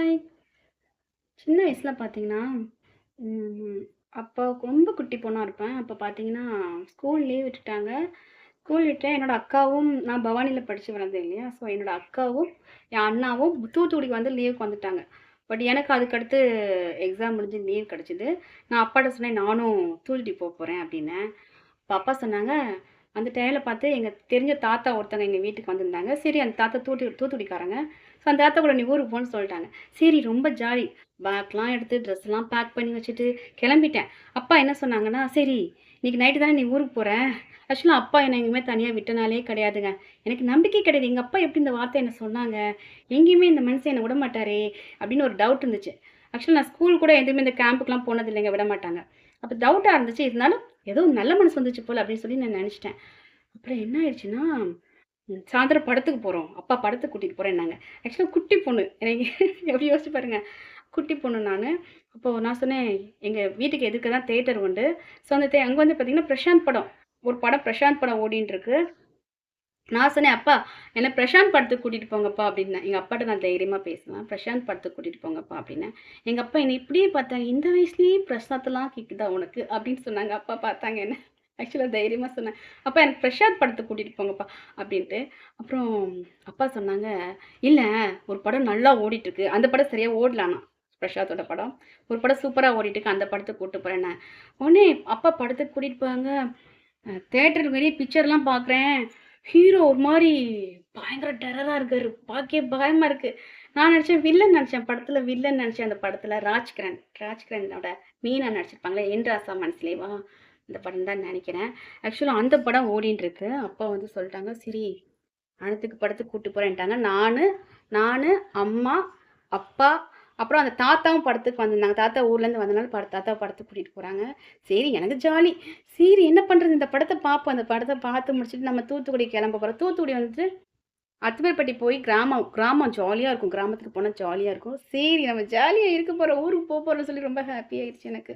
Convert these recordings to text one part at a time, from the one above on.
Hi. சின்ன வயசுல பார்த்தீங்கன்னா, ம் அப்போ ரொம்ப குட்டி பொண்ணா இருப்பேன். அப்போ பார்த்தீங்கன்னா, ஸ்கூல் லீவ் விட்டுட்டாங்க. ஸ்கூல் விட்டு என்னோட அக்காவும் நான் பவானில படிச்சு வளர்ந்தேன் இல்லையா? ஸோ என்னோட அக்காவும், என் அண்ணாவும் தூத்துக்குடிக்கு வந்து லீவுக்கு வந்துட்டாங்க. பட் எனக்கு அதுக்கடுத்து எக்ஸாம் முடிஞ்சு லீவ் கிடச்சிது. நான் அப்பாட்ட சொன்னேன், "நானும் தூத்துக்குடி போறேன்" அப்படின்னேன். அப்ப அப்பா சொன்னாங்க, அந்த டைம்ல பார்த்து எங்க தெரிஞ்ச தாத்தா ஒருத்தங்க எங்க வீட்டுக்கு வந்திருந்தாங்க. சரி அந்த தாத்தா தூத்துக்குடிக்காரங்க. ஸோ அந்த தாத்தா கூட நீ ஊருக்கு போன்னு சொல்லிட்டாங்க. சரி ரொம்ப ஜாலி. பேக்லாம் எடுத்து ட்ரெஸ்லாம் பேக் பண்ணி வச்சுட்டு கிளம்பிட்டேன். அப்பா என்ன சொன்னாங்கன்னா, "சரி இன்னைக்கு நைட்டு தானே நீ ஊருக்கு போற." ஆக்சுவலா அப்பா என்ன எங்கேயுமே தனியா விட்டனாலே கிடையாதுங்க. எனக்கு நம்பிக்கை கிடையாது. எங்க அப்பா எப்படி இந்த வார்த்தை என்ன சொன்னாங்க? எங்கேயுமே இந்த மனுஷன் என்ன விடமாட்டாரே! அப்படின்னு ஒரு டவுட் இருந்துச்சு. ஆக்சுவலா நான் ஸ்கூல் கூட எதுவுமே இந்த கேம்புக்குலாம் போனது இல்லைங்க. விடமாட்டாங்க. அப்ப டவுட்டா இருந்துச்சு. இருந்தாலும் ஏதோ நல்ல மனசு வந்துச்சு போல அப்படின்னு சொல்லி நான் நினைச்சிட்டேன். அப்புறம் என்ன ஆயிடுச்சுன்னா, சாயந்தரம் படத்துக்கு போறோம். அப்பா படத்துக்கு கூட்டிட்டு போறேன்னாங்க. ஆக்சுவலா குட்டி பொண்ணு. எனக்கு எப்படி யோசிச்சு பாருங்க. குட்டி பொண்ணு நானு. அப்போ நான் சொன்னேன், எங்க வீட்டுக்கு எதிர்க்க தான் தியேட்டர் உண்டு. ஸோ அந்த அங்க வந்து பார்த்தீங்கன்னா, பிரசாந்த் படம். ஒரு படம் பிரசாந்த் படம் ஓடின்னு இருக்கு. நான் சொன்னேன், "அப்பா என்ன பிரசாந்த் படத்துக்கு கூட்டிட்டு போங்கப்பா" அப்படின்னேன். எங்க அப்பாட்ட நான் தைரியமா பேசுனேன். "பிரசாந்த் படத்துக்கு கூட்டிட்டு போங்கப்பா" அப்படின்னேன். எங்க அப்பா என்னை இப்படியே பார்த்தாங்க. "இந்த வயசுலயே பிரசாந்த்லாம் கேக்குதா உனக்கு?" அப்படின்னு சொன்னாங்க. அப்பா பார்த்தாங்க என்ன. ஆக்சுவலா தைரியமா சொன்னேன். "அப்பா எனக்கு பிரசாந்த் படத்துக்கு கூட்டிட்டு போங்கப்பா" அப்படின்ட்டு. அப்புறம் அப்பா சொன்னாங்க, "இல்ல ஒரு படம் நல்லா ஓடிட்டு இருக்கு. அந்த படம் சரியா ஓடல ஆனா. பிரசாத்தோட படம். ஒரு படம் சூப்பரா ஓடிட்டு இருக்கு. அந்த படத்துக்கு கூட்டிட்டு போறேன்னேன்." உடனே அப்பா படத்துக்கு கூட்டிட்டு போறாங்க. தியேட்டருக்கு வெளிய பிக்சர்லாம் பார்க்குறேன். ஹீரோ ஒரு மாரி பயங்கர டெரரா இருக்காரு. பாக்கவே பயமா இருக்கு. நான் நெனச்சேன் வில்லன் நெனச்சேன். படத்துல வில்லன் நெனச்சேன் அந்த படத்துல. ராஜ்கிரனோட மீனா நடிச்சிருப்பாங்களே, என் ராசா மனசுலேவா? அந்த படம் தான் நெனைக்கிறேன். ஆக்சுவலா அந்த படம் ஓடின்னு இருக்கு. அப்பா வந்து சொல்ட்டாங்க, "சரி அனத்துக்கு படத்துக்கு கூட்டு போறேன்ட்டாங்க." நானு, அம்மா, அப்பா, அப்புறம் அந்த தாத்தாவும் படத்துக்கு வந்திருந்தாங்க. தாத்தா ஊர்லேருந்து வந்தனால தாத்தாவ படத்துக்கு கூட்டிட்டு போறாங்க. சரி எனக்கு ஜாலி. சரி என்ன பண்றது? இந்த படத்த பார்ப்போம். அந்த படத்த பார்த்து முடிச்சுட்டு நம்ம தூத்துக்குடி கிளம்ப போறோம். தூத்துக்குடி வந்துட்டு அத்துமல்பட்டி போய் கிராமம் கிராமம் ஜாலியா இருக்கும். கிராமத்துக்கு போனா ஜாலியா இருக்கும். சரி நம்ம ஜாலியா இருக்க போறோம். ஊருக்கு போறோம்னு சொல்லி ரொம்ப ஹாப்பி ஆயிடுச்சு எனக்கு.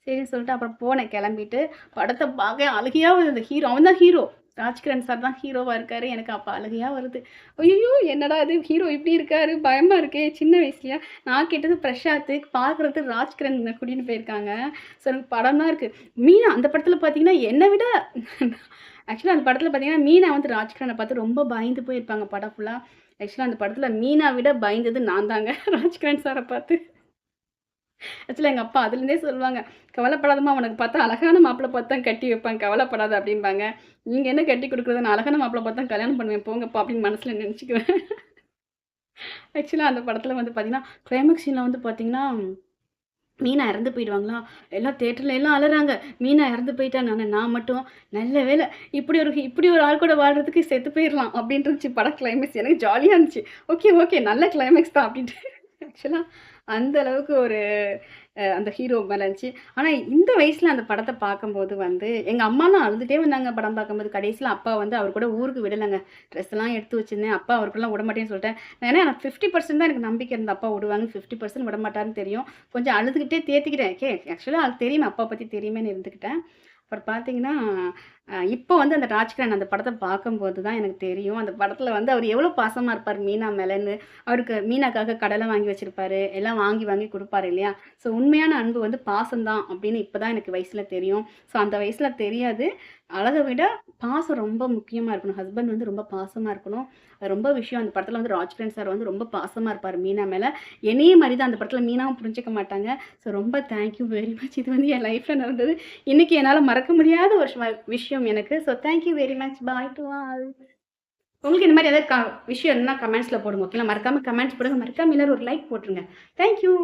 சரின்னு சொல்லிட்டு அப்புறம் போனேன் கிளம்பிட்டு. படத்த பார்க்க அழுகையா வருது. ஹீரோ அவன் தான் ஹீரோ. ராஜ்கிரண் சார் தான் ஹீரோவா இருக்காரு. எனக்கு அப்ப அழுகையா வருது. ஐய்யயோ! என்னடா இது ஹீரோ இப்படி இருக்காரு? பயமா இருக்கே! சின்ன வயசுலயா? நான் கேட்டது பிரசாத். பார்க்குறதுக்கு ராஜ்கிரண் கூட்டிட்டு போயிருக்காங்க. ஸோ எனக்கு படம் தான் இருக்கு. மீனா அந்த படத்துல பார்த்தீங்கன்னா, என்ன விட ஆக்சுவலா அந்த படத்துல பார்த்தீங்கன்னா, மீனா வந்து ராஜ்கிரன பார்த்து ரொம்ப பயந்து போயிருப்பாங்க படம் ஃபுல்லா. ஆக்சுவலா அந்த படத்துல மீனா விட பயந்தது நான் தாங்க. ராஜ்கிரண் சார பார்த்து. ஆக்சுவலா எங்க அப்பா அதுலேருந்தே சொல்லுவாங்க, "கவலைப்படாதம்மா உனக்கு பார்த்தா அழகான மாப்பிள பார்த்து தான் கட்டி வைப்பேன். கவலைப்படாத" அப்படிம்பாங்க. நீங்க என்ன கட்டி குடுக்குறது? நான் அழகான மாப்பிள பார்த்து தான் கல்யாணம் பண்ணுவேன் போங்கப்பா அப்படின்னு மனசுல நெனச்சுக்குவேன். ஆக்சுவலா அந்த படத்துல வந்து பார்த்தீங்கன்னா, கிளைமாக்ஸ் சீன்ல வந்து பார்த்தீங்கன்னா மீனா இறந்து போயிடுவாங்களா? எல்லாம் தியேட்டர்ல எல்லாம் அழறாங்க. மீனா இறந்து போயிட்டா நான் மட்டும் நல்ல வேளை இப்படி ஒரு ஆள் கூட வாழ்றதுக்கு செத்து போயிரலாம் அப்டின்னு இருந்துச்சு படம் கிளைமாக்ஸ். எனக்கு ஜாலியா இருந்துச்சு. ஓகே, ஓகே நல்ல கிளைமாக்ஸ் தான் அப்டின்ட்டு. ஆக்சுவலா அந்த அளவுக்கு ஒரு அந்த ஹீரோ மேல இருந்துச்சு. ஆனா இந்த வயசுல அந்த படத்த பார்க்கும்போது வந்து எங்க அம்மாலாம் அழுதுட்டே வந்தாங்க படம் பார்க்கும்போது. கடைசில அப்பா வந்து அவர் கூட ஊருக்கு விடலங்க. ட்ரெஸ்லாம் எடுத்து வச்சிருந்தேன். அப்பா அவருக்குலாம் விடமாட்டேன்னு சொல்லிட்டேன். ஏன்னா எனக்கு 50% தான் எனக்கு நம்பிக்கை இருந்தது. அப்பா விடுவாங்க. 50% விடமாட்டாருன்னு தெரியும். கொஞ்சம் அழுதுகிட்டே தேத்திக்கிட்டேன். ஆக்சுவலா அது தெரியுமே அப்பா பத்தி தெரியுமேன்னு இருந்துக்கிட்டேன். அப்புறம் பார்த்தீங்கன்னா, இப்போ வந்து அந்த ராஜ்கிரண் அந்த படத்த பார்க்கும்போது தான் எனக்கு தெரியும். அந்த படத்துல வந்து அவர் எவ்வளோ பாசமா இருப்பார் மீனா மேலன்னு. அவருக்கு மீனாக்காக கடலை வாங்கி வச்சிருப்பாரு. எல்லாம் வாங்கி வாங்கி குடுப்பாரு இல்லையா? ஸோ உண்மையான அன்பு வந்து பாசம் தான் அப்படின்னு இப்ப தான் எனக்கு வயசுல தெரியும். ஸோ அந்த வயசுல தெரியாது. அழக விட பாசம் ரொம்ப முக்கியமா இருக்கணும். ஹஸ்பண்ட் வந்து ரொம்ப பாசமா இருக்கணும். அது ரொம்ப விஷயம். அந்த படத்துல வந்து ராஜ்கிரண் சார் வந்து ரொம்ப பாசமா இருப்பாரு மீனா மேல. என்னைய மாரி தான் அந்த படத்துல மீனாவும் புரிஞ்சுக்க மாட்டாங்க. ஸோ ரொம்ப தேங்க் யூ வெரி மச். இது வந்து என் லைஃப்ல நடந்தது. இன்னைக்கு என்னால மறக்க முடியாத ஒரு விஷயம் எனக்கு. So thank you very much. Bye to all. உங்களுக்கு இந்த மாரி ஏதாவது விஷயம் இருந்தா கமெண்ட்ஸ்ல போடுங்க. ஓகேங்களா? மறக்காம கமெண்ட்ஸ் போடுங்க. மறக்காம எல்லாரும் ஒரு லைக் போட்டுருங்க. Thank you.